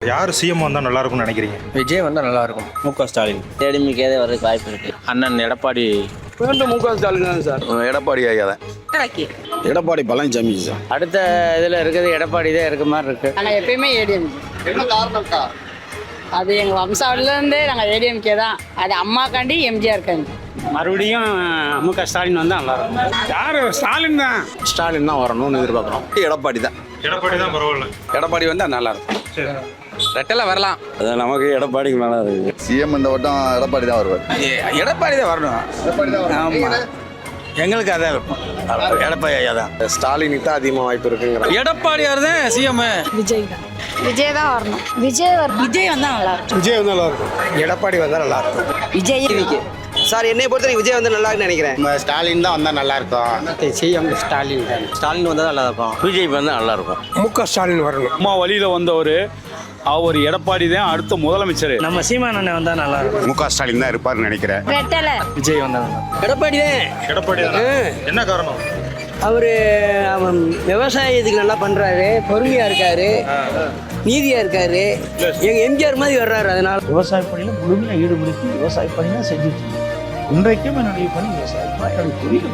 யார் சிஎம் வந்தால் நல்லா இருக்கும்னு நினைக்கிறீங்க? விஜய் வந்தால் நல்லாயிருக்கும். முக ஸ்டாலின் ஏடிஎம்கே வரதுக்கு வாய்ப்பு இருக்கு. அண்ணன் எடப்பாடி மீண்டும் முக ஸ்டாலின் தான் சார். எடப்பாடி ஐயா தான். எடப்பாடி பழனிசாமி சார். அடுத்த இதில் இருக்கிறது எடப்பாடி தான் இருக்க மாதிரி இருக்கு. ஆனால் எப்பயுமே ஏடிஎம். என்ன காரணம்க்கா? அது எங்கள் வம்சாவிலேருந்தே நாங்கள் ஏடிஎம்கே தான். அது அம்மாக்காண்டி எம்ஜிஆர் காண்டி. மறுபடியும் முக ஸ்டாலின் வந்தால் நல்லாயிருக்கும். யார்? ஸ்டாலின் தான். ஸ்டாலின் தான் வரணும்னு எதிர்பார்க்குறோம். எடப்பாடி தான். எடப்பாடி தான் பரவாயில்ல. எடப்பாடி வந்தால் நல்லா இருக்கும். சரி. ரெட்டல வரலாம். அது நமக்கு எடப்பாடிக்கு மேலே இருக்கு. சிஎம் இந்த வட்டம் எடப்பாடி தான் வருவார். எடப்பாடி தான் வரணும். எடப்பாடி தான் ஆமாம், எங்களுக்கு அதான் இருக்கும். எடப்பாடி ஐயா தான். ஸ்டாலினுக்கு தான் அதிகமாக வாய்ப்பு இருக்குங்கிற. எடப்பாடியார் தான் சிஎம். விஜய் தான். விஜய் தான் வரணும். விஜய் வந்தால் நல்லா இருக்கும். விஜய் வந்து நல்லா இருக்கும். எடப்பாடி வந்தால் நல்லா இருக்கும். விஜய் சார் என்னை பொறுத்த விஜய் வந்து நல்லா நினைக்கிறேன். ஸ்டாலின் தான் வந்தால் நல்லா இருக்கும். சிஎம் ஸ்டாலின் தான். ஸ்டாலின் வந்தால் நல்லா இருக்கும். பிஜேபி வந்தால் நல்லா இருக்கும். முக ஸ்டாலின் வரணும். அம்மா வழியில் வந்தவர் அவர் எடப்பாடி தான் அடுத்த முதலமைச்சர். நம்ம சீமான் அண்ணன் வந்தால் நல்லா இருக்கும். முக ஸ்டாலின் தான் இருப்பார்னு நினைக்கிறேன். ரெட்டலை. விஜய் வந்தால் எடப்பாடி தான். எடப்பாடி தான். என்ன காரணம்? அவர் விவசாயத்துக்கு நல்லா பண்ணுறாரு, பொறுமையாக இருக்காரு, நீதியாக இருக்காரு, எங்கள் எம்ஜிஆர் மாதிரி வர்றாரு. அதனால விவசாய பணியில் முழுமையாக ஈடுபடுத்தி விவசாய பணியாக செஞ்சுட்டு இருக்கேன். இன்றைக்கும் என்னுடைய பணி விவசாயம் தான். என்னுடைய தொழில்